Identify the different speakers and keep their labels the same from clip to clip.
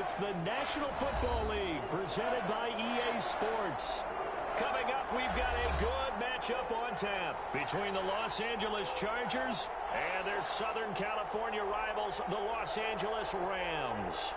Speaker 1: It's the National Football League presented by EA Sports. Coming up, we've got a good matchup on tap between the Los Angeles Chargers and their Southern California rivals, the Los Angeles Rams.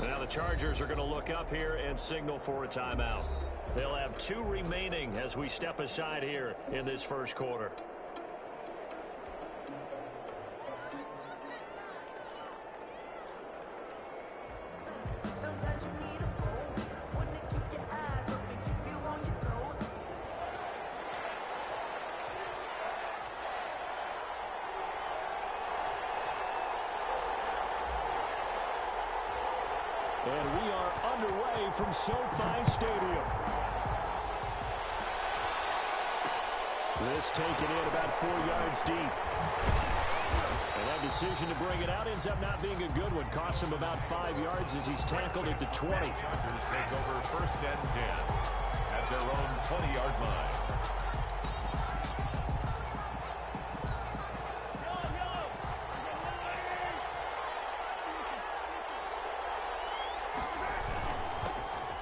Speaker 1: Now the Chargers are going to look up here and signal for a timeout. They'll have 2 remaining as we step aside here in this first quarter. And we are underway from SoFi Stadium. This taken in about 4 yards deep. And that decision to bring it out ends up not being a good one. Costs him about 5 yards as he's tackled at the 20.
Speaker 2: Chargers take over 1st and 10 at their own 20-yard line.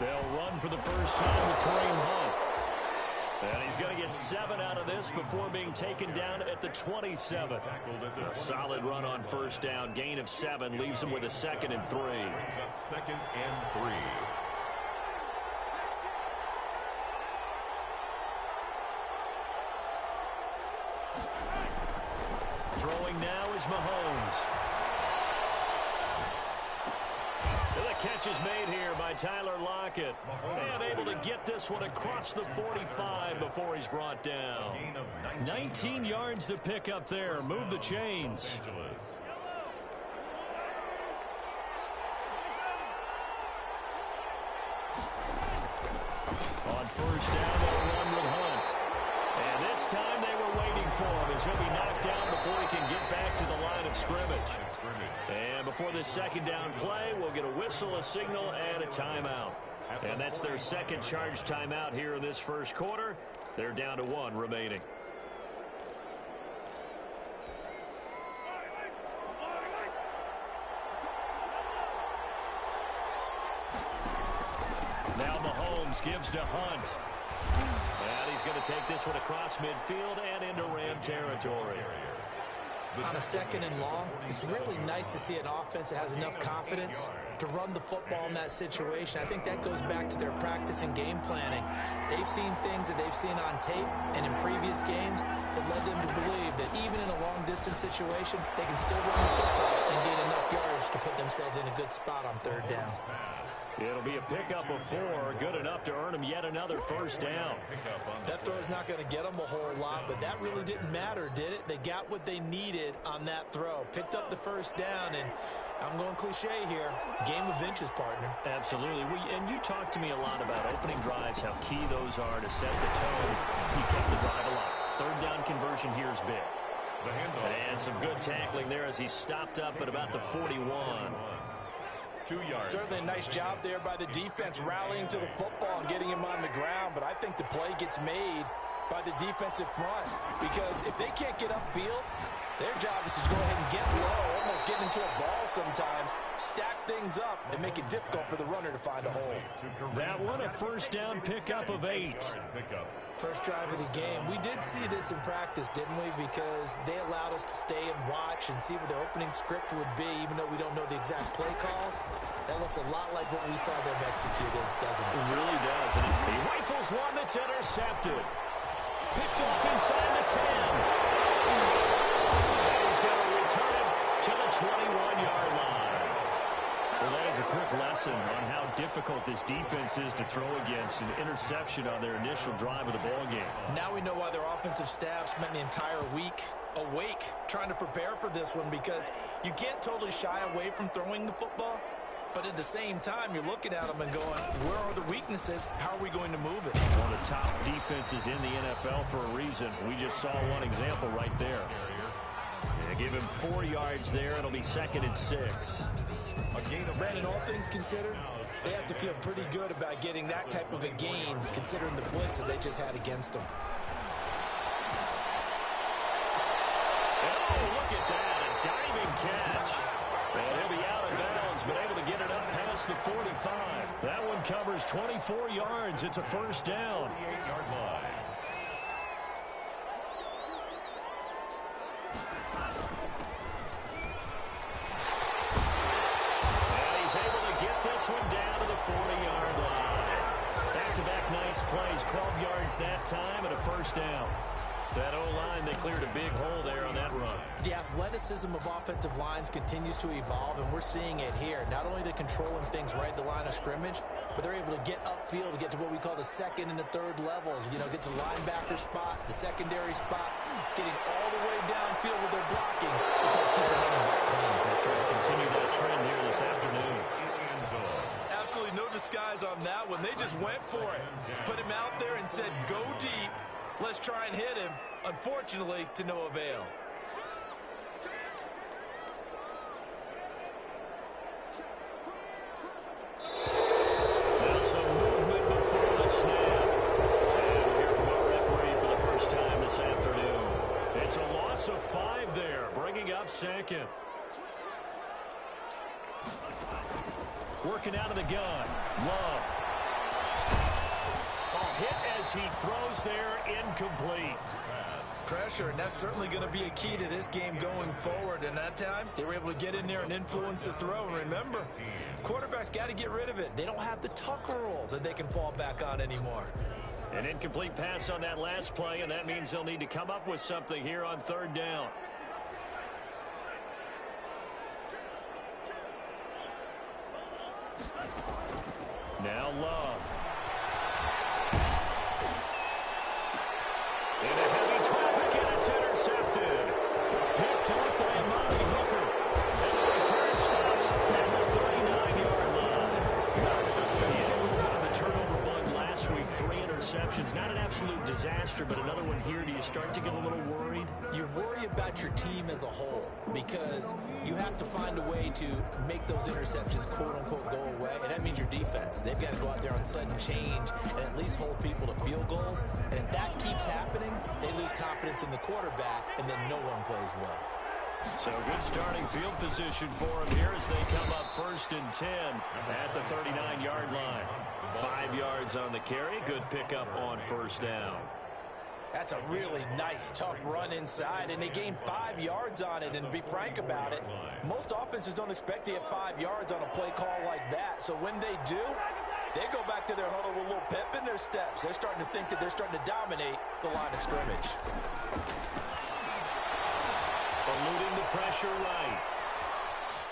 Speaker 1: They'll run for the first time with Kareem Hunt. And he's going to get 7 out of this before being taken down at the 27. A solid run on first down. Gain of 7 leaves him with a 2nd and 3.
Speaker 2: Brings up 2nd and 3.
Speaker 1: Throwing now is Mahomes. The catch is made here by Tyler Lockett. And able to get this one across the 45 before he's brought down. 19 yards to pick up there. Move the chains. On first down, they'll run with Hunt. And this time they were waiting for him as he'll be knocked down before he can get back to the line of scrimmage. And before this second down play, we'll get a whistle, a signal, and a timeout. And that's their second charge timeout here in this first quarter. They're down to 1 remaining. Now Mahomes gives to Hunt. And he's he's going to take this one across midfield and into Ram territory.
Speaker 3: On a 2nd and long, it's really nice to see an offense that has enough confidence to run the football in that situation. I think that goes back to their practice and game planning. They've seen things that they've seen on tape and in previous games that led them to believe that even in a long-distance situation, they can still run the football and gain enough yards to put themselves in a good spot on 3rd down.
Speaker 1: It'll be a pickup of 4, good enough to earn them yet another first down.
Speaker 3: That throw is not going to get them a whole lot, but that really didn't matter, did it? They got what they needed on that throw. Picked up the first down, and I'm going cliche here. Game of inches, partner.
Speaker 1: Absolutely. And you talked to me a lot about opening drives, how key those are to set the tone. He kept the drive alive. 3rd down conversion here is big. And some good tackling there as he stopped up at about the 41.
Speaker 2: 2 yards.
Speaker 3: Certainly a nice job there by the defense rallying to the football and getting him on the ground, but I think the play gets made by the defensive front because if they can't get upfield, their job is to go ahead and get low, almost get into a ball sometimes, stack things up, and make it difficult for the runner to find a hole.
Speaker 1: That one a first down pickup of 8.
Speaker 3: First drive of the game. We did see this in practice, didn't we? Because they allowed us to stay and watch and see what the opening script would be, even though we don't know the exact play calls. That looks a lot like what we saw them execute, doesn't it?
Speaker 1: It really does. And he rifles one that's intercepted. Picked off inside the 10. He's going to return it to the 21-yard line. Well, that is a quick lesson on how difficult this defense is to throw against. An interception on their initial drive of the ballgame.
Speaker 3: Now we know why their offensive staff spent the entire week awake trying to prepare for this one, because you can't totally shy away from throwing the football, but at the same time, you're looking at them and going, where are the weaknesses? How are we going to move it?
Speaker 1: One of the top defenses in the NFL for a reason. We just saw one example right there. They give him 4 yards there. It'll be 2nd and 6.
Speaker 3: Brandon, all things considered, they have to feel pretty good about getting that type of a gain, considering the blitz that they just had against them.
Speaker 1: Oh, look at that. A diving catch. And he'll be out of bounds, but able to get it up past the 45. That one covers 24 yards. It's a first down.
Speaker 2: 48-yard line.
Speaker 1: This one down to the 40-yard line. Back-to-back nice plays. 12 yards that time and a first down. That O-line, they cleared a big hole there on that run.
Speaker 3: The athleticism of offensive lines continues to evolve, and we're seeing it here. Not only are they controlling things right at the line of scrimmage, but they're able to get upfield to get to what we call the 2nd and the 3rd levels. You know, get to linebacker spot, the secondary spot, getting all the way downfield with their blocking. Just have to keep the running back clean.
Speaker 1: They'll try to continue that trend here this afternoon.
Speaker 3: Absolutely no disguise on that one. They just went for it. Put him out there and said, go deep. Let's try and hit him. Unfortunately, to no avail.
Speaker 1: Now some movement before the snap. And we'll hear from our referee for the first time this afternoon. It's a loss of 5 there, bringing up 2nd. Working out of the gun. Love. Hit as he throws there, incomplete.
Speaker 3: Pressure, and that's certainly going to be a key to this game going forward. And that time, they were able to get in there and influence the throw. And remember, quarterbacks got to get rid of it. They don't have the Tucker rule that they can fall back on anymore.
Speaker 1: An incomplete pass on that last play, and that means they'll need to come up with something here on 3rd down. Now Love. Into heavy traffic, and it's intercepted. Picked up by Amari Hooker. And the return stops at the 39-yard line. He had a little bit of a turnover bug last week. 3 interceptions. Not an absolute disaster, but another one here. Do you start to get a little worried?
Speaker 3: You worry about your team as a whole because you have to find a way to make those interceptions, quote-unquote, go away, and that means your defense. They've got to go out there on sudden change and at least hold people to field goals, and if that keeps happening, they lose confidence in the quarterback, and then no one plays well.
Speaker 1: So good starting field position for them here as they come up 1st and 10 at the 39-yard line. 5 yards on the carry. Good pickup on first down.
Speaker 3: That's a really nice, tough run inside, and they gained 5 yards on it. And to be frank about it, most offenses don't expect to get 5 yards on a play call like that. So when they do, they go back to their huddle with a little pep in their steps. They're starting to think that they're starting to dominate the line of scrimmage.
Speaker 1: Eluding the pressure right.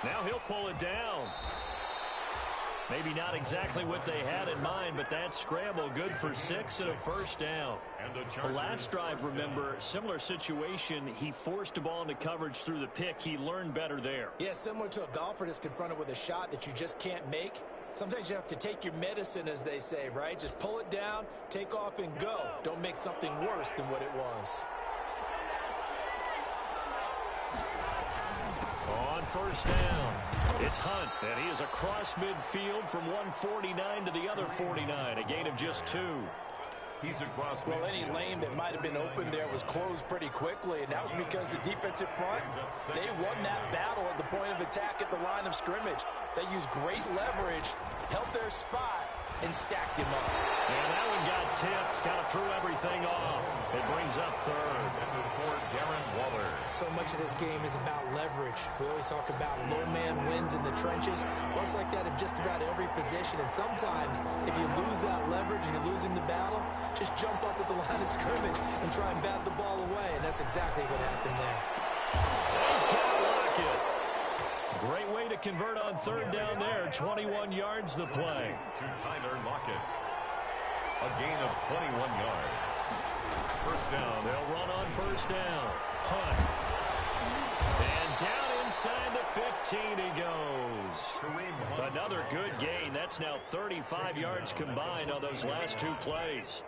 Speaker 1: Now he'll pull it down. Maybe not exactly what they had in mind, but that scramble good for 6 and a first down. The last drive, remember, similar situation. He forced a ball into coverage through the pick. He learned better there.
Speaker 3: Yeah, similar to a golfer that's confronted with a shot that you just can't make. Sometimes you have to take your medicine, as they say, right? Just pull it down, take off, and go. Don't make something worse than what it was.
Speaker 1: On first down, it's Hunt, and he is across midfield from 149 to the other 49, a gain of just 2.
Speaker 2: He's across.
Speaker 3: Well, any lane that might have been open there was closed pretty quickly, and that was because the defensive front, they won that battle at the point of attack at the line of scrimmage. They used great leverage, held their spot, and stacked him up.
Speaker 1: And that one got tipped, kind of threw everything off. It brings up third.
Speaker 3: So much of this game is about leverage. We always talk about low man wins in the trenches. Well, it's like that in just about every position. And sometimes, if you lose that leverage and you're losing the battle, just jump up at the line of scrimmage and try and bat the ball away. And that's exactly what happened there.
Speaker 1: He's got Lockett. Great way to convert on third down there. 21 yards the play.
Speaker 2: To Tyler Lockett. A gain of 21 yards. First down.
Speaker 1: They'll run on first down. Hunt. And down inside the 15 he goes. Another good gain. That's now 35 yards combined on those last 2 plays.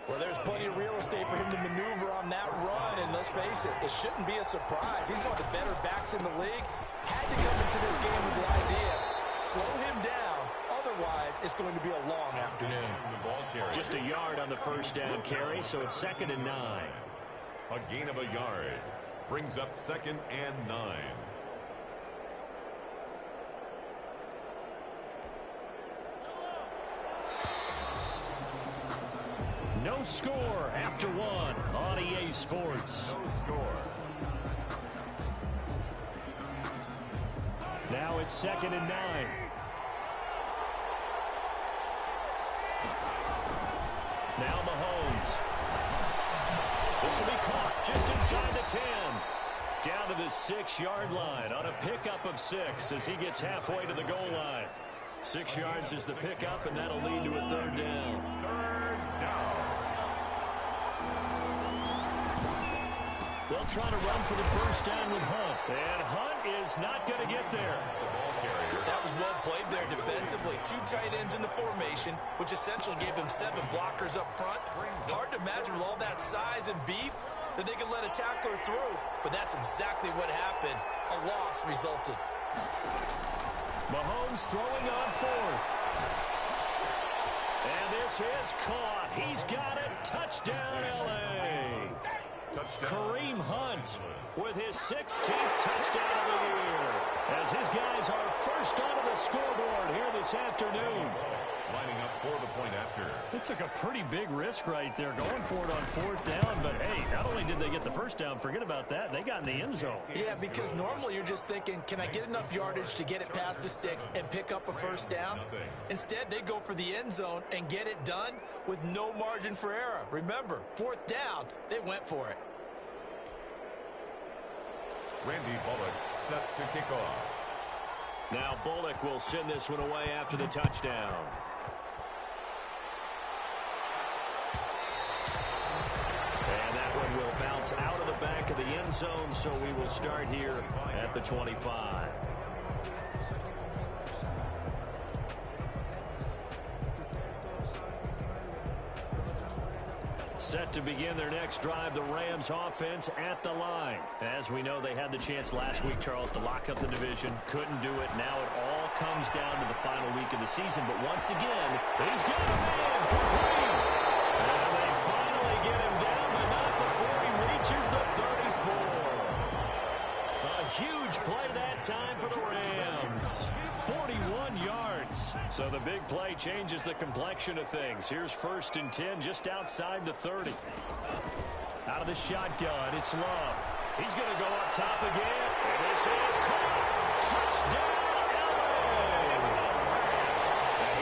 Speaker 3: Well, there's plenty of real estate for him to maneuver on that run, and let's face it, it shouldn't be a surprise. He's one of the better backs in the league. Had to come into this game with the idea, slow him down, otherwise it's going to be a long afternoon.
Speaker 1: Just a yard on the first down carry, so it's 2nd and 9.
Speaker 2: A gain of a yard brings up 2nd and 9.
Speaker 1: No score after 1 on EA Sports.
Speaker 2: No score.
Speaker 1: Now it's 2nd and 9. Now Mahomes. This will be caught just inside the 10. Down to the 6-yard line on a pickup of 6 as he gets halfway to the goal line. 6 yards is the pickup, and that'll lead to a 3rd down.
Speaker 2: Third down.
Speaker 1: They'll try to run for the first down with Hunt. And Hunt is not going to get there.
Speaker 3: That was well played there defensively. 2 tight ends in the formation, which essentially gave them 7 blockers up front. Hard to imagine with all that size and beef that they could let a tackler through, but that's exactly what happened. A loss resulted.
Speaker 1: Mahomes throwing on 4th. And this is caught. He's got it. Touchdown, L.A. Kareem Hunt with his 16th touchdown of the year, as his guys are first onto the scoreboard here this afternoon.
Speaker 2: Lining up for the point after.
Speaker 1: It took a pretty big risk right there going for it on 4th down, but hey, not only did they get the first down, forget about that, they got in the end zone.
Speaker 3: Yeah, because normally you're just thinking, can I get enough yardage to get it past the sticks and pick up a first down? Instead, they go for the end zone and get it done with no margin for error. Remember, 4th down, they went for it.
Speaker 2: Randy Bullock set to kick off.
Speaker 1: Now Bullock will send this one away after the touchdown. And that one will bounce out of the back of the end zone, so we will start here at the 25. Set to begin their next drive, the Rams offense at the line. As we know, they had the chance last week, Charles, to lock up the division. Couldn't do it. Now it all comes down to the final week of the season. But once again, he's got a man complete. And they finally get him down, but not before he reaches the 34. A huge play that time for the Rams. 41 yards. So the big play changes the complexion of things. Here's 1st and 10 just outside the 30. Out of the shotgun, it's Love. He's going to go up top again. And this is caught. Touchdown, LA.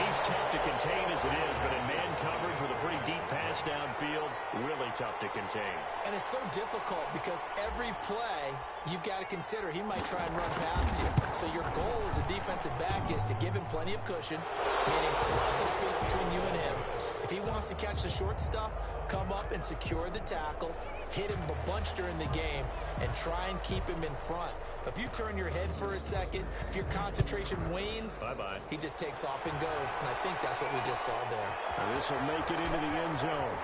Speaker 1: He's tough to contain as it is, but in man coverage with a pretty deep pass downfield, really tough to contain.
Speaker 3: And it's so difficult because every play you've got to consider he might try and run past you. So your goal as a defensive back is to give him plenty of cushion, meaning lots of space between you and him. If he wants to catch the short stuff, come up and secure the tackle, hit him a bunch during the game, and try and keep him in front. But if you turn your head for a second, if your concentration wanes,
Speaker 1: bye-bye.
Speaker 3: He just takes off and goes. And I think that's what we just saw there.
Speaker 1: This will make it into the end zone.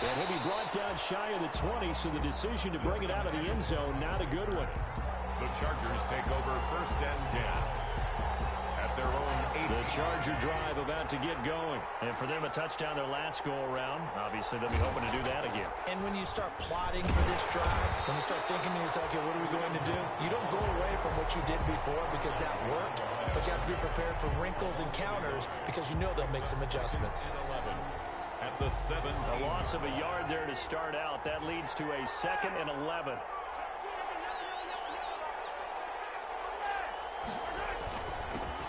Speaker 1: And he'll be brought down shy of the 20, so the decision to bring it out of the end zone, not a good one.
Speaker 2: The Chargers take over 1st and 10. At their own 8.
Speaker 1: The Charger drive about to get going. And for them, a touchdown their last go-around. Obviously, they'll be hoping to do that again.
Speaker 3: And when you start plotting for this drive, when you start thinking to yourself, okay, what are we going to do? You don't go away from what you did before because that worked, but you have to be prepared for wrinkles and counters because you know they'll make some adjustments.
Speaker 2: 11 at the 17.
Speaker 1: A loss of a yard there to start out. That leads to a 2nd and 11.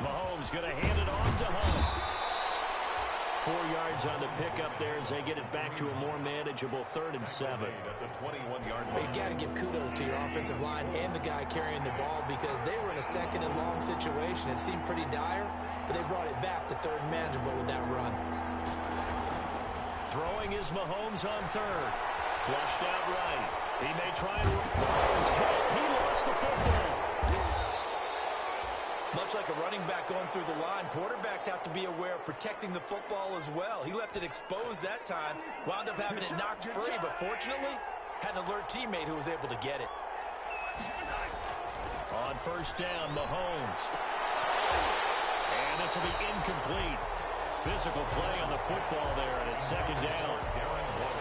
Speaker 1: Mahomes going to hand it off to Hunt. 4 yards on the pickup there as they get it back to a more manageable 3rd and 7.
Speaker 2: At the 21-yard line.
Speaker 3: You got to give kudos to your offensive line and the guy carrying the ball because they were in a 2nd and long situation. It seemed pretty dire, but they brought it back to 3rd and manageable with that run.
Speaker 1: Throwing is Mahomes on 3rd. Flushed out right. He may try and Mahomes hit. He lost the football.
Speaker 3: Much like a running back going through the line, quarterbacks have to be aware of protecting the football as well. He left it exposed that time, wound up having it knocked free, but fortunately, had an alert teammate who was able to get it.
Speaker 1: On 1st down, Mahomes. And this will be incomplete. Physical play on the football there, and it's 2nd down.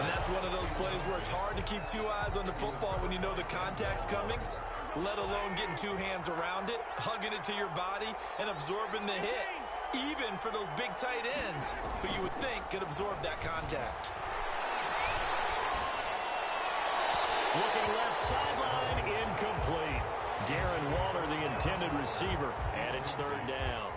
Speaker 3: And that's one of those plays where it's hard to keep 2 eyes on the football when you know the contact's coming, let alone getting 2 hands around it, hugging it to your body, and absorbing the hit, even for those big tight ends who you would think could absorb that contact.
Speaker 1: Looking left sideline, incomplete. Darren Waller, the intended receiver, and it's 3rd down.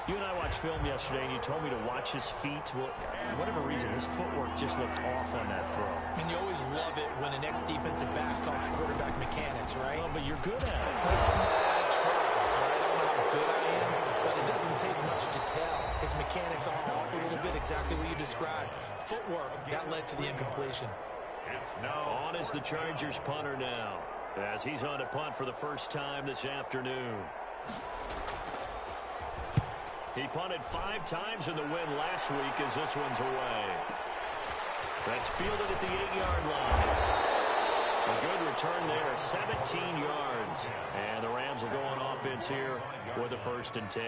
Speaker 1: You and I watched film yesterday, and you told me to watch his feet. Well, for whatever reason, his footwork just looked off on that throw.
Speaker 3: And you always love it when an ex-defensive back talks quarterback mechanics, right?
Speaker 1: Well, but you're good at it.
Speaker 3: I try. I don't know how good I am, but it doesn't take much to tell. His mechanics are off a little bit, exactly what you described. Footwork, that led to the incompletion.
Speaker 2: It's now
Speaker 1: on is the Chargers punter now, as he's on to punt for the first time this afternoon. He punted 5 times in the win last week as this one's away. That's fielded at the 8-yard line. A good return there, 17 yards. And the Rams will go on offense here with a 1st and 10.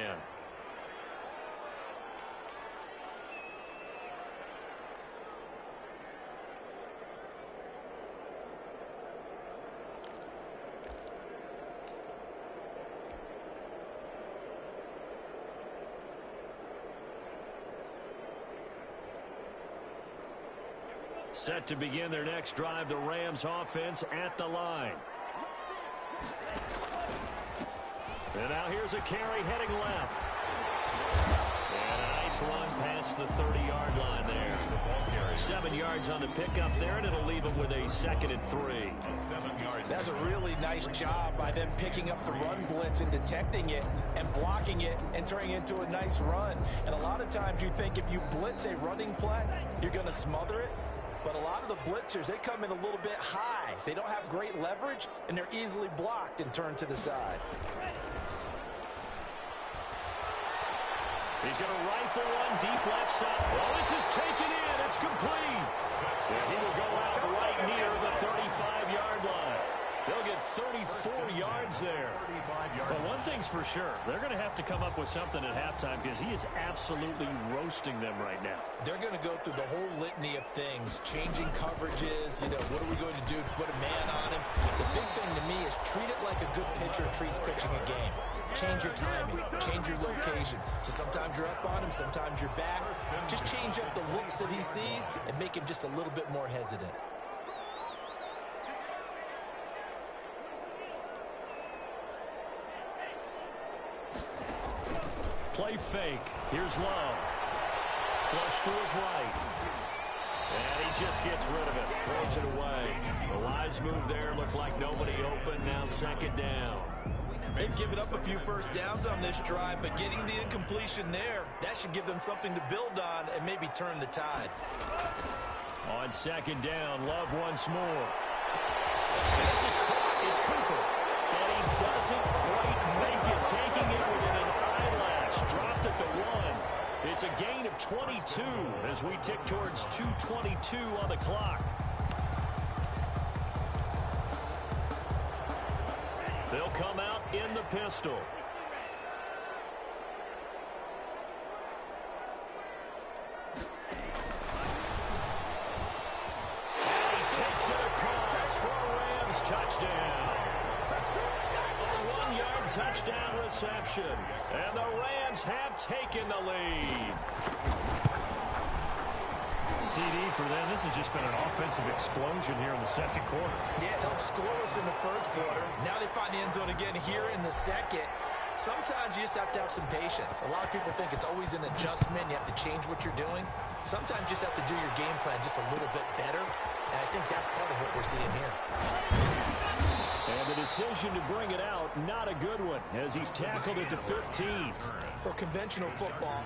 Speaker 1: Set to begin their next drive, the Rams offense at the line. And now here's a carry heading left. And a nice run past the 30-yard line there. 7 yards on the pickup there, and it'll leave them with a 2nd and 3.
Speaker 3: That's a really nice job by them picking up the run blitz and detecting it and blocking it and turning it into a nice run. And a lot of times you think if you blitz a running play, you're going to smother it. But a lot of the blitzers, they come in a little bit high. They don't have great leverage, and they're easily blocked and turned to the side.
Speaker 1: He's going to rifle one deep left side. Oh, this is taken in. It's complete. And he will go out right near the 35-yard line. They'll get 34 yards there.
Speaker 4: But one thing's for sure, they're going to have to come up with something at halftime because he is absolutely roasting them right now.
Speaker 3: They're going to go through the whole litany of things, changing coverages, what are we going to do to put a man on him? The big thing to me is treat it like a good pitcher treats pitching a game. Change your timing, change your location. So sometimes you're up on him, sometimes you're back. Just change up the looks that he sees and make him just a little bit more hesitant.
Speaker 1: Play fake. Here's Love. Flush to his right. And he just gets rid of it. Throws it away. The wise move there. Looked like nobody open. Now second down.
Speaker 3: They've given up a few first downs on this drive, but getting the incompletion there, that should give them something to build on and maybe turn the tide.
Speaker 1: On second down, Love once more. And this is caught. It's Cooper. And he doesn't quite make it, taking it within an eyelash. Dropped at the 1. It's a gain of 22 as we tick towards 2:22 on the clock. They'll come out in the pistol. And he takes it across for a Rams touchdown. A 1-yard touchdown reception. And the Rams have taken the lead.
Speaker 4: CD for them, this has just been an offensive explosion here in the second quarter.
Speaker 3: Yeah, held scoreless in the first quarter. Now they find the end zone again here in the second. Sometimes you just have to have some patience. A lot of people think it's always an adjustment. You have to change what you're doing. Sometimes you just have to do your game plan just a little bit better. And I think that's part of what we're seeing here.
Speaker 1: And the decision to bring it out, not a good one, as he's tackled at the 15.
Speaker 3: Well, conventional football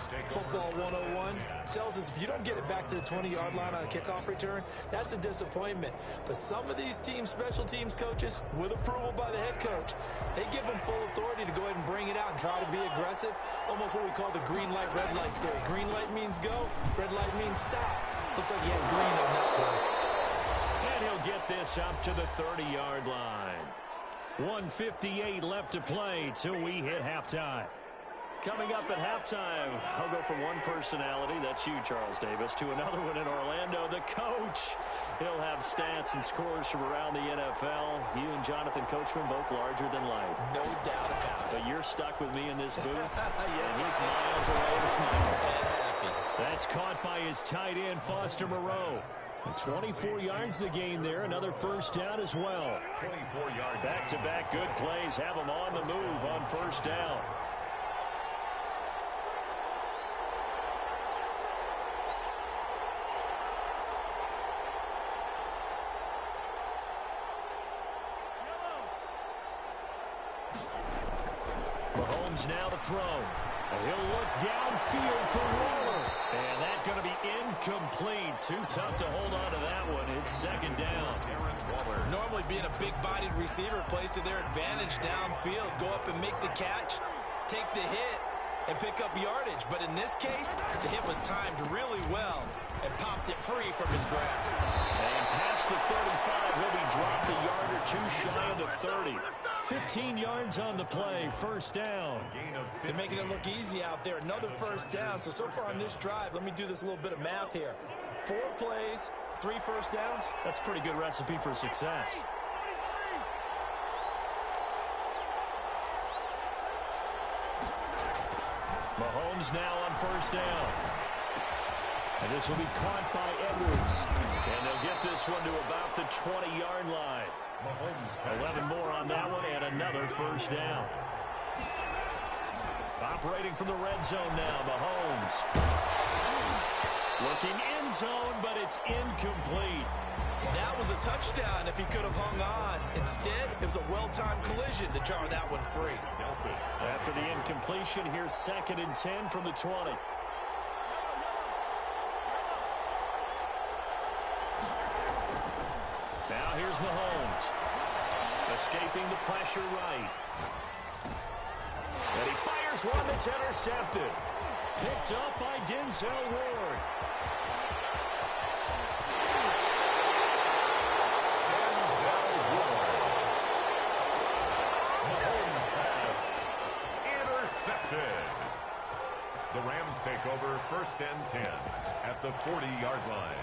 Speaker 3: 101, tells us if you don't get it back to the 20-yard line on a kickoff return, that's a disappointment. But some of these teams, special teams coaches, with approval by the head coach, they give them full authority to go ahead and bring it out and try to be aggressive. Almost what we call the green light, red light theory. Green light means go, red light means stop. Looks like he had green on that play.
Speaker 1: And he'll get this up to the 30-yard line. 1:58 left to play till we hit halftime. Coming up at halftime, I'll go from one personality, that's you, Charles Davis, to another one in Orlando, the coach. He'll have stats and scores from around the NFL. You and Jonathan Coachman both larger than life.
Speaker 3: No doubt about it.
Speaker 1: But you're stuck with me in this booth,
Speaker 3: Yes,
Speaker 1: and he's miles away and smiling.
Speaker 3: And happy.
Speaker 1: That's caught by his tight end, Foster Moreau. 24 yards to gain there. Another first down as well.
Speaker 2: 24 yards.
Speaker 1: Back-to-back good plays have him on the move on first down. Mahomes now to throw. And he'll look downfield for Waller. And that's going to be incomplete. Too tough to hold on to that one. It's second down.
Speaker 3: Normally being a big-bodied receiver plays to their advantage downfield. Go up and make the catch, take the hit, and pick up yardage. But in this case, the hit was timed really well and popped it free from his grasp.
Speaker 1: And past the 35, he'll be dropped a yard or two shy of the 30. 15 yards on the play, first down.
Speaker 3: They're making it look easy out there. Another first down. So far on this drive, let me do this little bit of math here. 4 plays, 3 first downs.
Speaker 1: That's a pretty good recipe for success. Mahomes now on first down. And this will be caught by Edwards. And they'll get this one to about the 20-yard line. 11 more on that one and another first down. Operating from the red zone now, Mahomes. Looking end zone, but it's incomplete.
Speaker 3: That was a touchdown if he could have hung on. Instead, it was a well-timed collision to jar that one free.
Speaker 1: After the incompletion, here's 2nd and 10 from the 20. Now here's Mahomes. Escaping the pressure right. And he fires one that's intercepted. Picked up by Denzel Ward.
Speaker 2: The Rams take over 1st and 10 at the 40-yard line.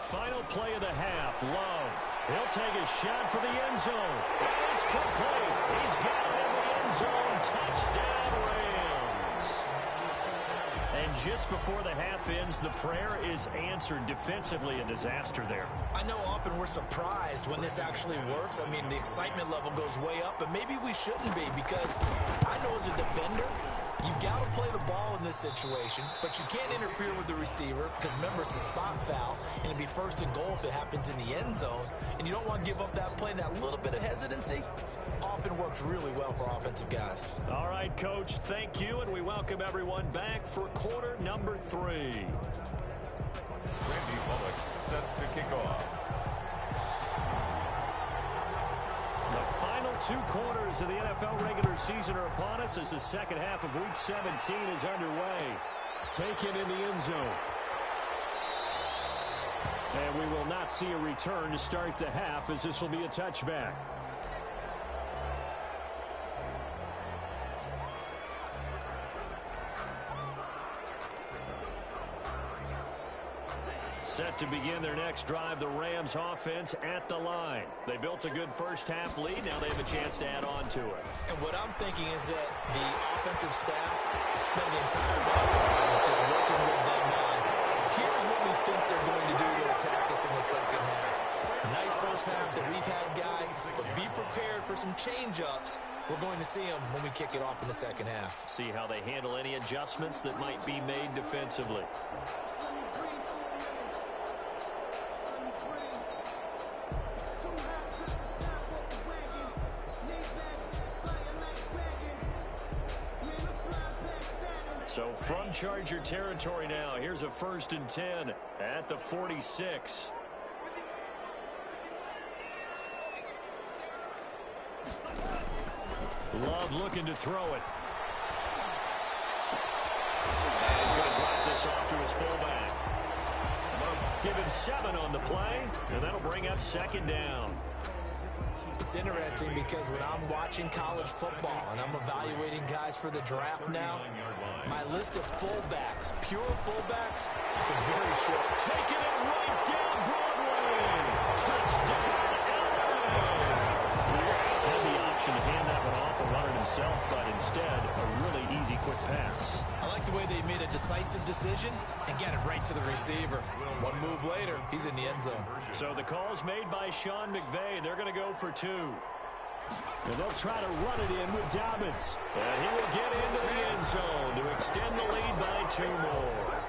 Speaker 1: Final play of the half. Love. He'll take a shot for the end zone. It's complete. He's got it in the end zone. Touchdown, Rams. And just before the half ends, the prayer is answered. Defensively, a disaster there.
Speaker 3: I know often we're surprised when this actually works. I mean, the excitement level goes way up, but maybe we shouldn't be, because I know as a defender, you've got to play the ball in this situation, but you can't interfere with the receiver because, remember, it's a spot foul, and it'd be 1st and goal if it happens in the end zone, and you don't want to give up that play. That little bit of hesitancy often works really well for offensive guys.
Speaker 1: All right, Coach, thank you, and we welcome everyone back for quarter number 3.
Speaker 2: Randy Bullock set to kick off.
Speaker 1: The final 2 quarters of the NFL regular season are upon us as the second half of Week 17 is underway. Taken in the end zone. And we will not see a return to start the half, as this will be a touchback. Set to begin their next drive, the Rams offense at the line. They built a good first half lead. Now they have a chance to add on to it.
Speaker 3: And what I'm thinking is that the offensive staff spent the entire time just working with them on, here's what we think they're going to do to attack us in the second half. Nice first half that we've had, guys, but be prepared for some change-ups. We're going to see them when we kick it off in the second half.
Speaker 1: See how they handle any adjustments that might be made defensively. So from Charger territory now, here's a 1st and 10 at the 46. Love looking to throw it. He's going to drop this off to his fullback. Love given 7 on the play, and that'll bring up 2nd down.
Speaker 3: It's interesting because when I'm watching college football and I'm evaluating guys for the draft now, my list of fullbacks, pure fullbacks, it's a very short.
Speaker 1: Taking it right down Broadway. Touchdown, LA. Had the option to hand that one off and run it himself, but instead, a really easy, quick pass.
Speaker 3: I like the way they made a decisive decision and get it right to the receiver. One move later, he's in the end zone.
Speaker 1: So the call's made by Sean McVay. They're going to go for 2. And they'll try to run it in with Dobbins. And he will get into the end zone to extend the lead by 2 more.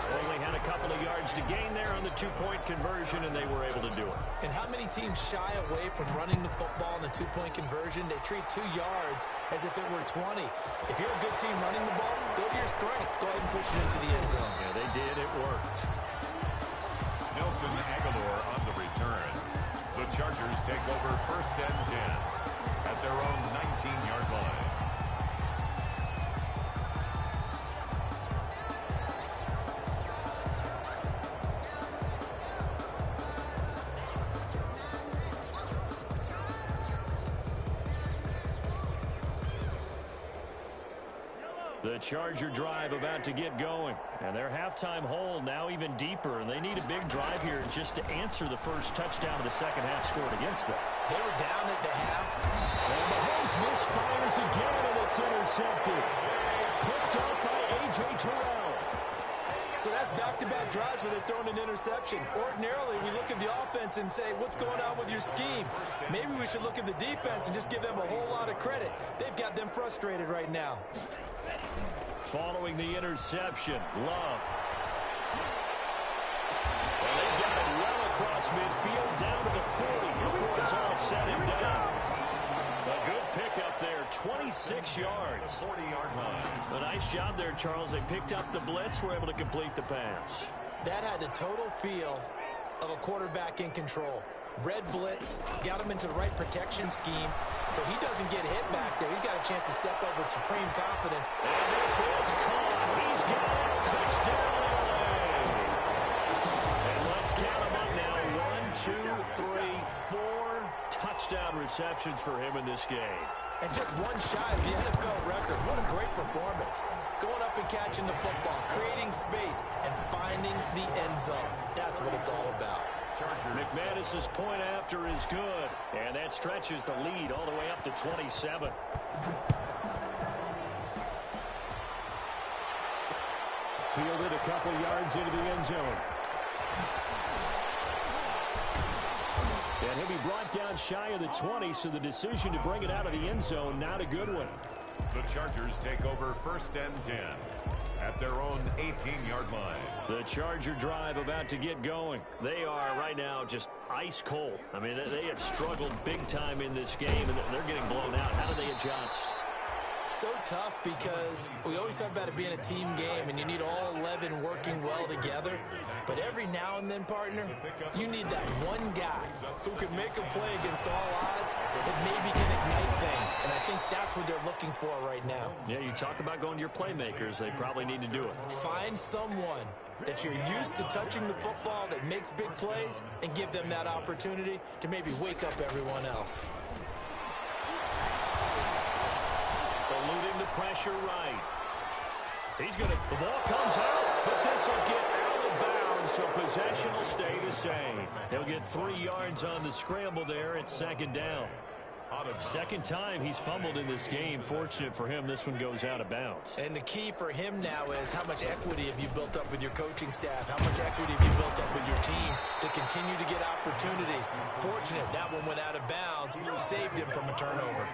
Speaker 1: Only had a couple of yards to gain there on the 2-point conversion, and they were able to do it.
Speaker 3: And how many teams shy away from running the football in the 2-point conversion? They treat 2 yards as if it were 20. If you're a good team running the ball, go to your strength. Go ahead and push it into the end zone.
Speaker 1: Yeah, they did. It worked.
Speaker 2: Nelson Aguilar on the return. The Chargers take over 1st and 10 at their own 19-yard line.
Speaker 1: The Charger drive about to get going. And their halftime hole now even deeper. And they need a big drive here just to answer the first touchdown of the second half scored against them.
Speaker 3: They were down at the half.
Speaker 1: And Mahomes misfires again, and it's intercepted. Picked up by A.J. Terrell.
Speaker 3: So that's back-to-back drives where they're throwing an interception. Ordinarily, we look at the offense and say, what's going on with your scheme? Maybe we should look at the defense and just give them a whole lot of credit. They've got them frustrated right now.
Speaker 1: Following the interception, Love. And they got it well across midfield down to the 40 before it's all said and done. A good pickup there, 26 yards.
Speaker 2: 40-yard line.
Speaker 1: A nice job there, Charles. They picked up the blitz, were able to complete the pass.
Speaker 3: That had the total feel of a quarterback in control. Red blitz, got him into the right protection scheme, so he doesn't get hit back there. He's got a chance to step up with supreme confidence.
Speaker 1: And this is caught. He's got it. Touchdown, LA. And let's count them up now. 1, 2, 4 touchdown receptions for him in this game.
Speaker 3: And just one shy of the NFL record. What a great performance. Going up and catching the football, creating space, and finding the end zone. That's what it's all about.
Speaker 1: McManus's point after is good, and that stretches the lead all the way up to 27. Fielded a couple yards into the end zone. And he'll be brought down shy of the 20, so the decision to bring it out of the end zone, not a good one.
Speaker 2: The Chargers take over 1st and 10 at their own 18-yard line.
Speaker 1: The Charger drive about to get going. They are right now just ice cold. I mean, they have struggled big time in this game, and they're getting blown out. How do they adjust?
Speaker 3: So tough because we always talk about it being a team game and you need all 11 working well together. But every now and then, partner, you need that one guy who can make a play against all odds that maybe can ignite things. And I think that's what they're looking for right now.
Speaker 1: Yeah, you talk about going to your playmakers. They probably need to do it.
Speaker 3: Find someone that you're used to touching the football that makes big plays and give them that opportunity to maybe wake up everyone else.
Speaker 1: Eluding the pressure right. The ball comes out, but this will get out of bounds, so possession will stay the same. He'll get 3 yards on the scramble there at 2nd down. Second time he's fumbled in this game. Fortunate for him, this one goes out of bounds.
Speaker 3: And the key for him now is how much equity have you built up with your coaching staff? How much equity have you built up with your team to continue to get opportunities? Fortunate that one went out of bounds, saved him from a turnover.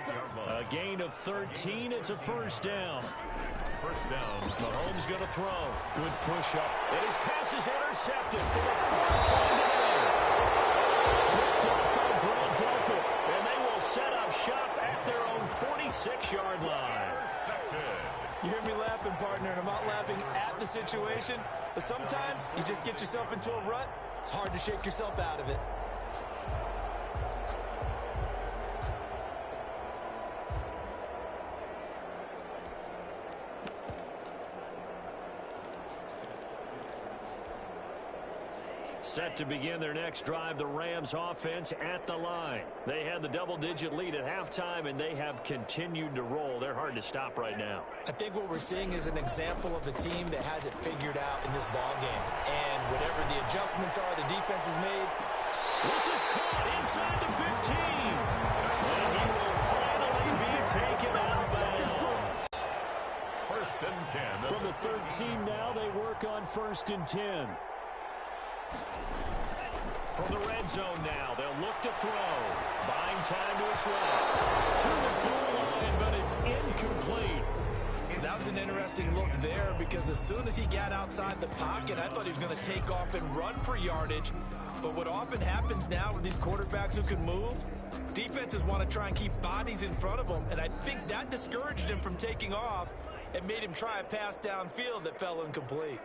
Speaker 1: A gain of 13. It's a 1st down.
Speaker 2: 1st down.
Speaker 1: Mahomes going to throw. Good push-up. And his pass is intercepted for the 4th time today. Picked up by Brad Delpit. And they will set up shop at their own 46-yard line.
Speaker 3: You hear me laughing, partner, and I'm not laughing at the situation. But sometimes you just get yourself into a rut. It's hard to shake yourself out of it.
Speaker 1: Set to begin their next drive, the Rams offense at the line. They had the double-digit lead at halftime, and they have continued to roll. They're hard to stop right now.
Speaker 3: I think what we're seeing is an example of a team that has it figured out in this ball game. And whatever the adjustments are the defense has made.
Speaker 1: This is caught inside the 15. And he will finally be taken out of bounds.
Speaker 2: 1st and 10.
Speaker 1: From the 13 now, they work on 1st and 10. From the red zone now, they'll look to throw. Buying time to his left. To the goal line, but it's incomplete.
Speaker 3: That was an interesting look there because as soon as he got outside the pocket, I thought he was going to take off and run for yardage. But what often happens now with these quarterbacks who can move, defenses want to try and keep bodies in front of them, and I think that discouraged him from taking off and made him try a pass downfield that fell incomplete.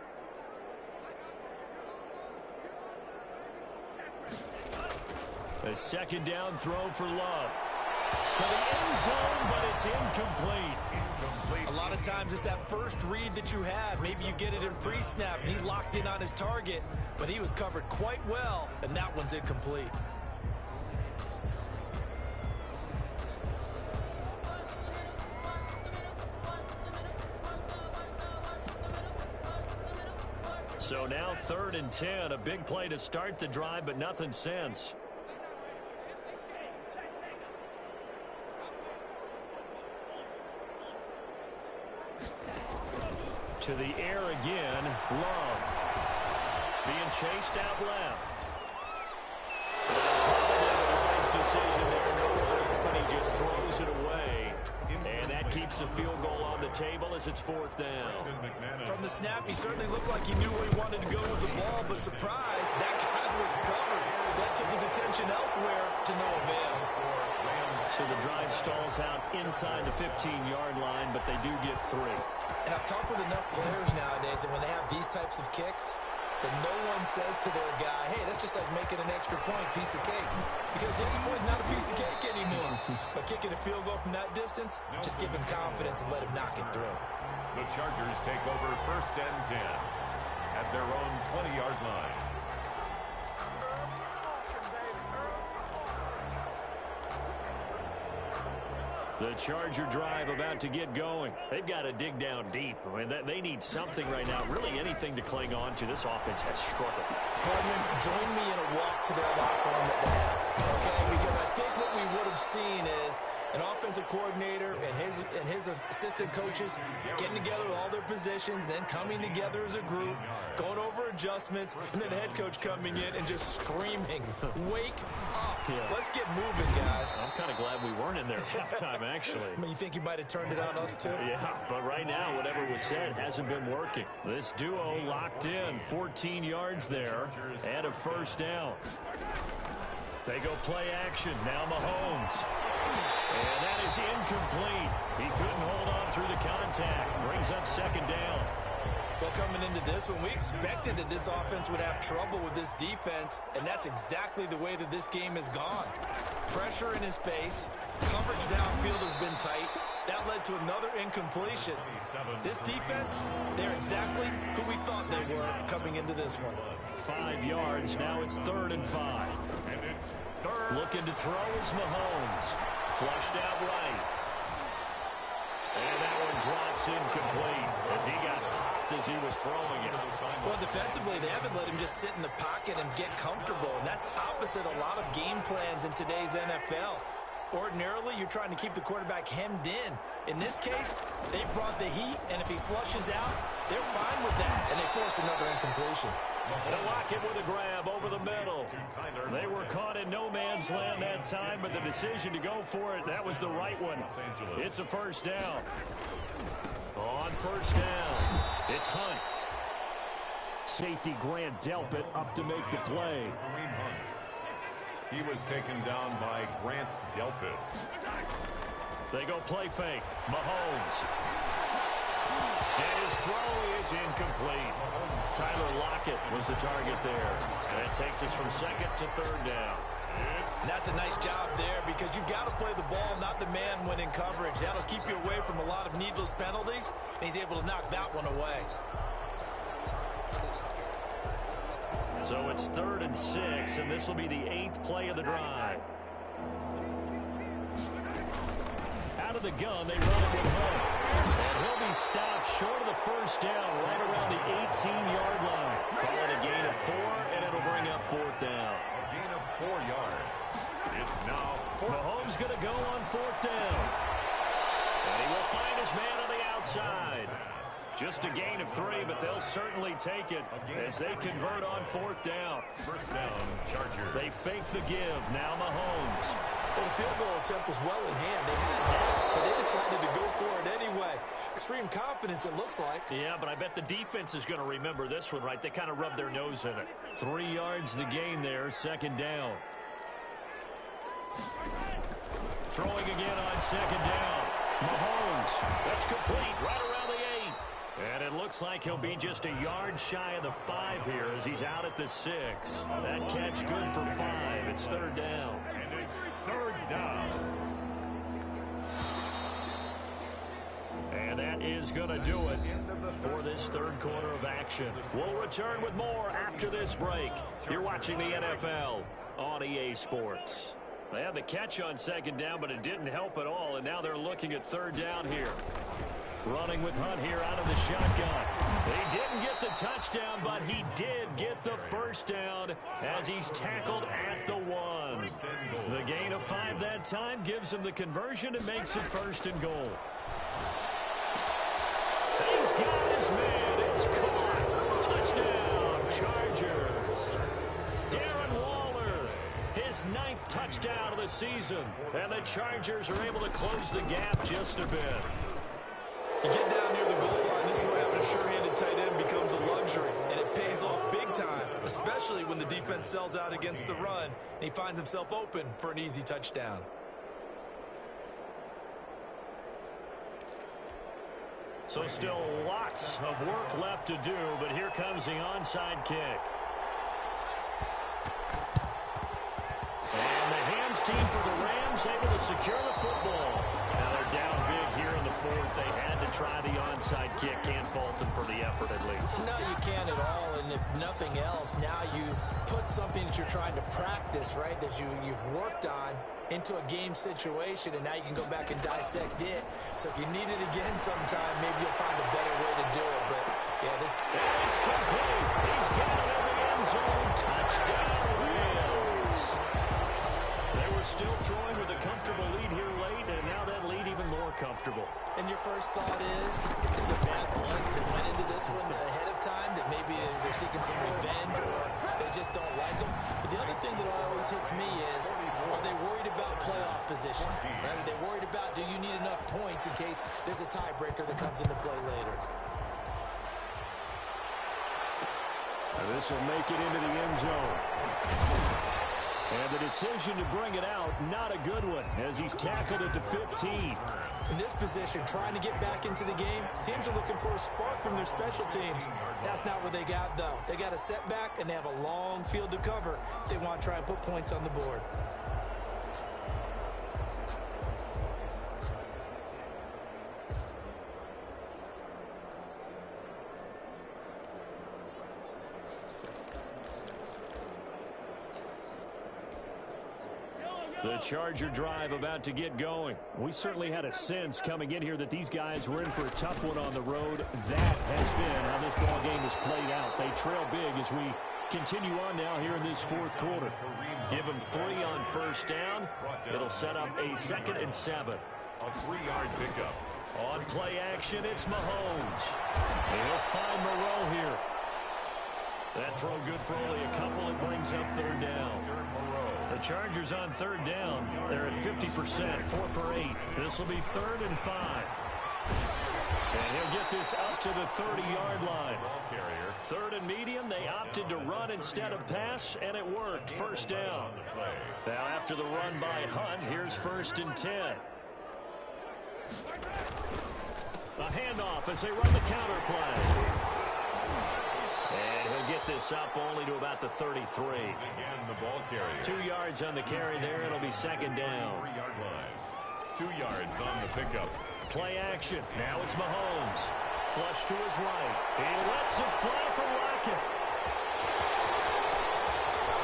Speaker 1: A 2nd down throw for Love. To the end zone, but it's incomplete.
Speaker 3: A lot of times it's that first read that you have. Maybe you get it in pre-snap, and he locked in on his target, but he was covered quite well, and that one's incomplete.
Speaker 1: So now 3rd and 10, a big play to start the drive, but nothing since. To the air again, Love. Being chased out left. Probably the wise decision there. No one open, he just throws it away. And that keeps the field goal on the table as it's 4th down.
Speaker 3: From the snap, he certainly looked like he knew where he wanted to go with the ball, but surprise, that guy was covered. So that took his attention elsewhere to no avail.
Speaker 1: So the drive stalls out inside the 15-yard line, but they do get 3.
Speaker 3: And I've talked with enough players nowadays, and when they have these types of kicks, that no one says to their guy, hey, that's just like making an extra point, piece of cake. Because the extra point is not a piece of cake anymore. But kicking a field goal from that distance, just give him confidence and let him knock it through.
Speaker 2: The Chargers take over 1st and 10 at their own 20-yard line.
Speaker 1: The Charger drive about to get going. They've got to dig down deep. I mean, they need something right now, really anything to cling on to. This offense has struggled.
Speaker 3: Partner, join me in a walk to their locker room at the half, okay? Because I think what we would have seen is an offensive coordinator and his assistant coaches getting together with all their positions, then coming together as a group, going over adjustments, and then the head coach coming in and just screaming, wake up. Yeah. Let's get moving, guys.
Speaker 1: I'm kind of glad we weren't in there halftime, actually.
Speaker 3: I mean, you think you might have turned it on us, too?
Speaker 1: Yeah, but right now, whatever was said hasn't been working. This duo locked in, 14 yards there, and a first down. They go play action. Now Mahomes. And that is incomplete. He couldn't hold on through the contact. Brings up second down.
Speaker 3: Well, coming into this one, we expected that this offense would have trouble with this defense, and that's exactly the way that this game has gone. Pressure in his face. Coverage downfield has been tight. That led to another incompletion. This defense, they're exactly who we thought they were coming into this one.
Speaker 1: 5 yards. Now it's 3rd and 5. Looking to throw is Mahomes. Flushed out right. And that one drops incomplete as he got popped as he was throwing it.
Speaker 3: Well, defensively, they haven't let him just sit in the pocket and get comfortable. And that's opposite a lot of game plans in today's NFL. Ordinarily, you're trying to keep the quarterback hemmed in. In this case, they brought the heat, and if he flushes out, they're fine with that. And they force another incompletion.
Speaker 1: And Lockett with a grab over the middle. They were caught in no man's land that time, but the decision to go for it, that was the right one. It's a first down. On first down, it's Hunt. Safety Grant Delpit up to make the play.
Speaker 2: He was taken down by Grant Delpit.
Speaker 1: They go play fake. Mahomes. And his throw is incomplete. Tyler Lockett was the target there. And that takes us from 2nd to 3rd down.
Speaker 3: And that's a nice job there because you've got to play the ball, not the man when in coverage. That'll keep you away from a lot of needless penalties, and he's able to knock that one away.
Speaker 1: So it's 3rd and 6, and this will be the 8th play of the drive. Out of the gun, they run it with Hunt. And he'll be stopped short of the first down right around the 18-yard line. Call it a gain of 4, and it'll bring up 4th down.
Speaker 2: A gain of 4 yards. It's now
Speaker 1: Mahomes going to go on 4th down. And he will find his man on the outside. Just a gain of 3, but they'll certainly take it as they convert on 4th down.
Speaker 2: First down, Chargers.
Speaker 1: They fake the give. Now Mahomes.
Speaker 3: Well, the field goal attempt was well in hand. They had that, but they decided to go for it anyway. Extreme confidence, it looks like.
Speaker 1: Yeah, but I bet the defense is going to remember this one, right? They kind of rubbed their nose in it. 3 yards the gain there, 2nd down. Throwing again on 2nd down. Mahomes. That's complete right around the 8. And it looks like he'll be just a yard shy of the 5 here as he's out at the 6. That catch good for 5. It's 3rd down.
Speaker 2: And it's 3rd down.
Speaker 1: And that is going to do it for this 3rd quarter of action. We'll return with more after this break. You're watching the NFL on EA Sports. They had the catch on 2nd down, but it didn't help at all, and now they're looking at 3rd down here. Running with Hunt here out of the shotgun. He didn't get the touchdown, but he did get the first down as he's tackled at the 1. The gain of 5 that time gives him the conversion and makes it 1st and goal. He's got his man. It's caught. Touchdown, Chargers. Darren Waller, his 9th touchdown of the season. And the Chargers are able to close the gap just a bit.
Speaker 3: You get down near the goal line, this is where having a sure-handed tight end becomes a luxury, and it pays off big time, especially when the defense sells out against the run, and he finds himself open for an easy touchdown.
Speaker 1: So still lots of work left to do, but here comes the onside kick. And the hands team for the Rams able to secure the football. Now they're down big here in the
Speaker 4: 4th. They had to try the onside kick. Can't fault them for the effort, at least.
Speaker 3: No, you can't at all. And if nothing else, now you've put something that you're trying to practice, right, that you've worked on into a game situation, and now you can go back and dissect it. So if you need it again sometime, maybe you'll find a better way to do it. But, yeah,
Speaker 1: it's complete. He's got it in the end zone. Touchdown, Rams. They were still throwing with a comfortable lead here late, and now that lead even more comfortable.
Speaker 3: And your first thought is it bad blood that went into this one ahead of time, that maybe they're seeking some revenge or they just don't like them? But the other thing that always hits me is, are they worried about playoff position? Right? Are they worried about, do you need enough points in case there's a tiebreaker that comes into play later?
Speaker 1: This will make it into the end zone. And the decision to bring it out, not a good one, as he's tackled at the 15.
Speaker 3: In this position, trying to get back into the game, teams are looking for a spark from their special teams. That's not what they got, though. They got a setback, and they have a long field to cover if they want to try and put points on the board.
Speaker 1: The Charger drive about to get going. We certainly had a sense coming in here that these guys were in for a tough one on the road. That has been how this ball game has played out. They trail big as we continue on now here in this fourth quarter. Give them 3 on first down. It'll set up a 2nd and 7.
Speaker 2: A 3-yard pickup.
Speaker 1: On play action, it's Mahomes. He'll find Moreau here. That throw good for only a couple. It brings up 3rd down. The Chargers on 3rd down. They're at 50%, 4 for 8. This will be 3rd and 5. And he'll get this up to the 30-yard line. 3rd and medium, they opted to run instead of pass, and it worked. 1st down. Now after the run by Hunt, here's 1st and 10. A handoff as they run the counter play. And he'll get this up only to about the 33.
Speaker 2: Again, the ball carrier.
Speaker 1: 2 yards on the carry there. It'll be 2nd down.
Speaker 2: 3-yard line. 2 yards on the pickup.
Speaker 1: Play action. Now it's Mahomes. Flush to his right. He lets it fly for Rocket.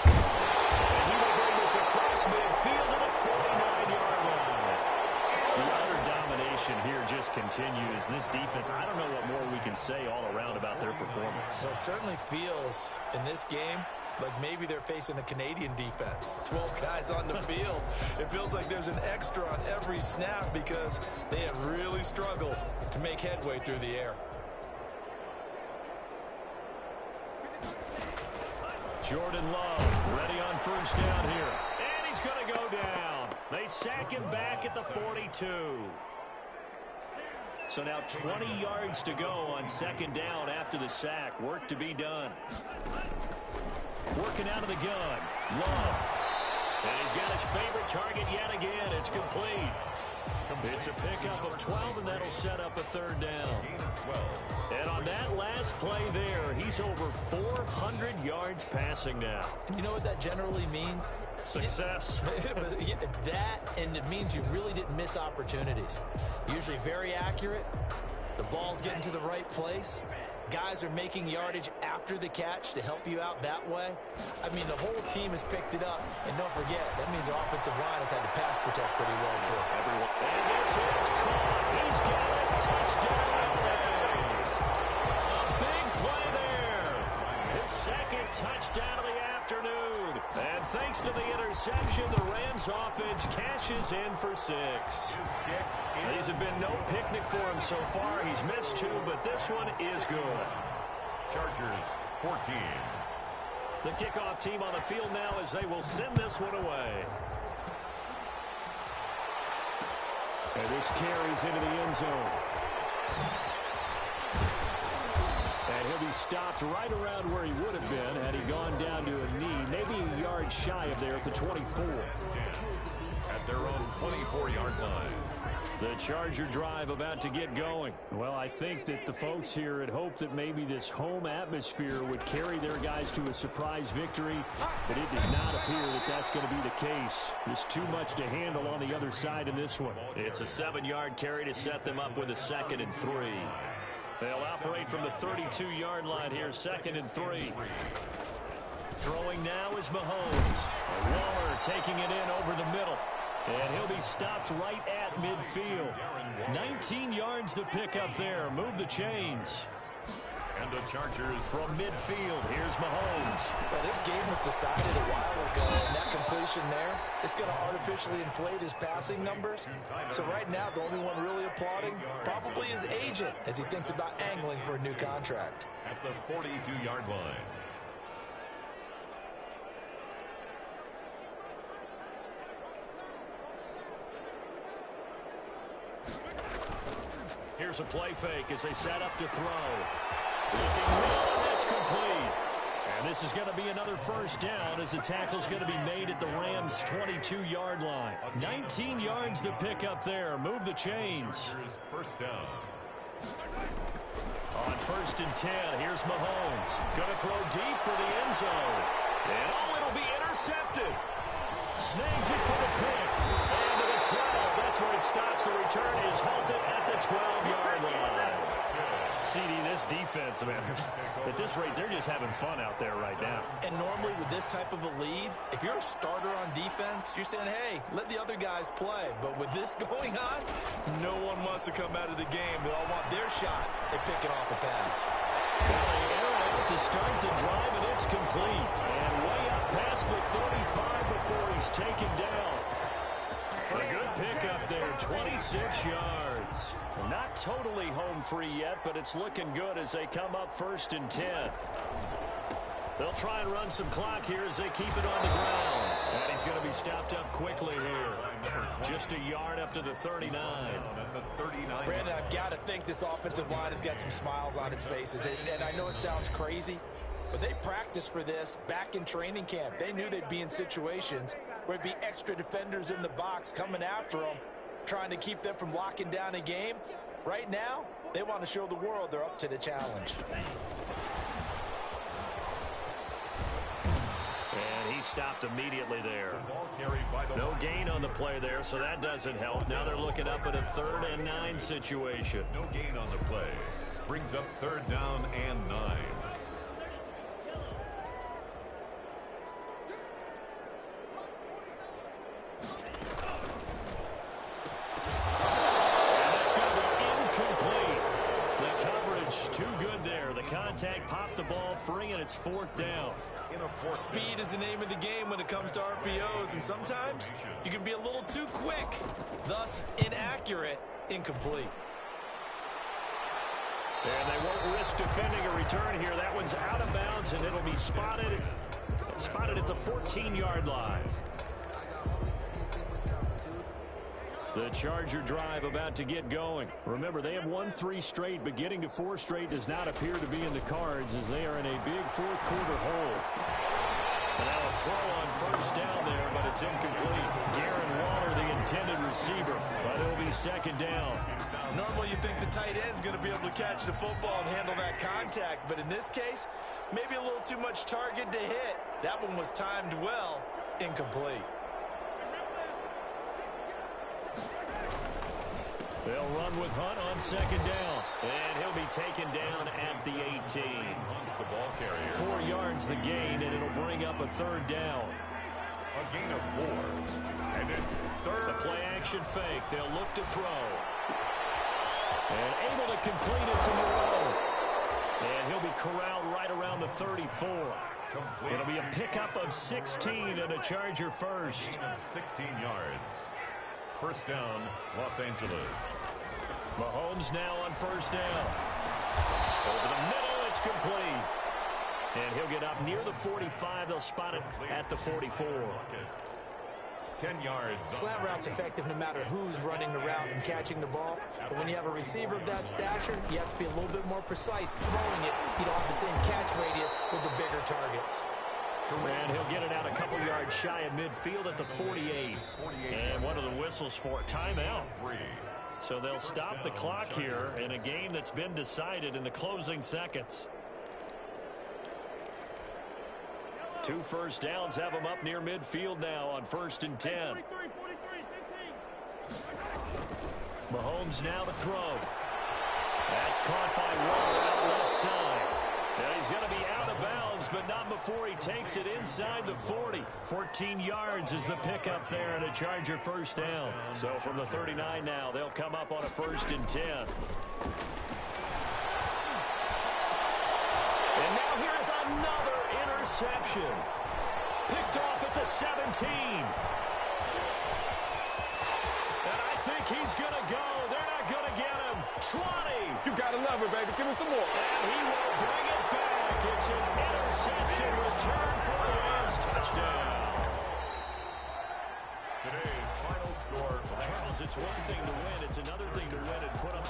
Speaker 1: And he will bring this across midfield to the 49-yard line. The utter domination here just continues. This defense, I don't know what more we can say all around about their performance.
Speaker 3: Well, it certainly feels in this game like maybe they're facing a Canadian defense. 12 guys on the field. It feels like there's an extra on every snap because they have really struggled to make headway through the air.
Speaker 1: Jordan Love ready on first down here. And he's going to go down. They sack him back at the 42. So now 20 yards to go on 2nd down after the sack. Work to be done. Working out of the gun. Love. And he's got his favorite target yet again. It's complete. It's a pickup of 12, and that'll set up a 3rd down. And on that last play there, he's over 400 yards passing now.
Speaker 3: And you know what that generally means?
Speaker 1: Success.
Speaker 3: That, and it means you really didn't miss opportunities. Usually very accurate. The ball's getting to the right place. Guys are making yardage after the catch to help you out that way. I mean, the whole team has picked it up. And don't forget, that means the offensive line has had to pass protect pretty well, too.
Speaker 1: And this is caught. He's got a touchdown. A big play there. His 2nd touchdown of the afternoon. And thanks to the interception, the Rams offense cashes in for 6. These have been no picnic for him so far. He's missed 2, but this one is good.
Speaker 2: Chargers 14.
Speaker 1: The kickoff team on the field now as they will send this one away. And this carries into the end zone. And he'll be stopped right around where he would have been had he gone down to a knee, maybe a yard shy of there at the 24.
Speaker 2: At at their own 24-yard line.
Speaker 1: The Charger drive about to get going.
Speaker 4: Well, I think that the folks here had hoped that maybe this home atmosphere would carry their guys to a surprise victory, but it does not appear that that's going to be the case. There's too much to handle on the other side in this one.
Speaker 1: It's a 7-yard carry to set them up with a 2nd and 3. They'll operate from the 32-yard line here, 2nd and 3. Throwing now is Mahomes. Waller taking it in over the middle. And he'll be stopped right at midfield. 19 yards the pick up there. Move the chains.
Speaker 2: And the Chargers
Speaker 1: from midfield. Here's Mahomes.
Speaker 3: Well, this game was decided a while ago, and that completion there is going to artificially inflate his passing numbers. So right now, the only one really applauding probably his agent as he thinks about angling for a new contract.
Speaker 2: at the 42-yard line.
Speaker 1: Here's a play fake as they set up to throw. Looking middle, and that's complete. And this is going to be another first down as the tackle's going to be made at the Rams' 22-yard line. 19 yards the pick up there. Move the chains.
Speaker 2: First down.
Speaker 1: On 1st and 10, here's Mahomes. Going to throw deep for the end zone. And oh, it'll be intercepted. Snags it for the pick. And to the 12. That's where it stops. The return is halted at the 12-yard line. CD, this defense, man, at this rate, they're just having fun out there right now.
Speaker 3: And normally with this type of a lead, if you're a starter on defense, you're saying, hey, let the other guys play. But with this going on, no one wants to come out of the game. They all want their shot at picking off a pass.
Speaker 1: Out to start the drive, and it's complete. And way up past the 35 before he's taken down. A good pickup there, 26 yards. Not totally home free yet, but it's looking good as they come up 1st and 10. They'll try and run some clock here as they keep it on the ground. And he's going to be stopped up quickly here. Just a yard up to the 39.
Speaker 3: Brandon, I've got to think this offensive line has got some smiles on its faces. And I know it sounds crazy, but they practiced for this back in training camp. They knew they'd be in situations where it'd be extra defenders in the box coming after them, trying to keep them from locking down a game. Right now, they want to show the world they're up to the challenge.
Speaker 1: And he stopped immediately there. No gain on the play there, so that doesn't help. Now they're looking up at a 3rd and 9 situation.
Speaker 2: No gain on the play. Brings up 3rd down and 9.
Speaker 1: Contact, popped the ball free, and it's 4th down.
Speaker 3: Speed is the name of the game when it comes to RPOs, and sometimes you can be a little too quick, thus inaccurate, incomplete.
Speaker 1: And they won't risk defending a return here. That one's out of bounds, and it'll be spotted at the 14-yard line. The Charger drive about to get going. Remember, they have won 3 straight, but getting to 4 straight does not appear to be in the cards as they are in a big 4th quarter hole. And now a throw on 1st down there, but it's incomplete. Darren Waller, the intended receiver, but it'll be 2nd down.
Speaker 3: Normally you think the tight end's going to be able to catch the football and handle that contact, but in this case, maybe a little too much target to hit. That one was timed well, incomplete.
Speaker 1: They'll run with Hunt on 2nd down. And he'll be taken down at the 18. 4 yards the gain, and it'll bring up a 3rd down.
Speaker 2: A gain of 4. And it's 3rd.
Speaker 1: The play action fake. They'll look to throw. And able to complete it to Moreau. And he'll be corralled right around the 34. It'll be a pickup of 16 and a Charger first.
Speaker 2: 16 yards. 1st down, Los Angeles.
Speaker 1: Mahomes now on 1st down. Over the middle, it's complete. And he'll get up near the 45. They'll spot it at the 44.
Speaker 2: 10 yards.
Speaker 3: Slant route's effective no matter who's running the route and catching the ball. But when you have a receiver of that stature, you have to be a little bit more precise throwing it. You don't have the same catch radius with the bigger targets.
Speaker 1: And he'll get it out a couple yards shy of midfield at the 48. And one of the whistles for a timeout. So they'll stop the clock here in a game that's been decided in the closing seconds. 2 first downs have them up near midfield now on 1st and 10. Mahomes now to throw. That's caught by Waller out left side. Now he's going to be out of bounds, but not before he takes it inside the 40. 14 yards is the pickup there and a Charger first down. So from the 39 now, they'll come up on a 1st and 10. And now here's another interception. Picked off at the 17. And I think he's going to go. They're not going to get him. 20.
Speaker 5: You got to love it, baby. Give me some more.
Speaker 1: And he will bring it back. It's an interception return for a Rams touchdown.
Speaker 2: Today's final score.
Speaker 1: Charles, it's one thing to win. It's another thing to win and put up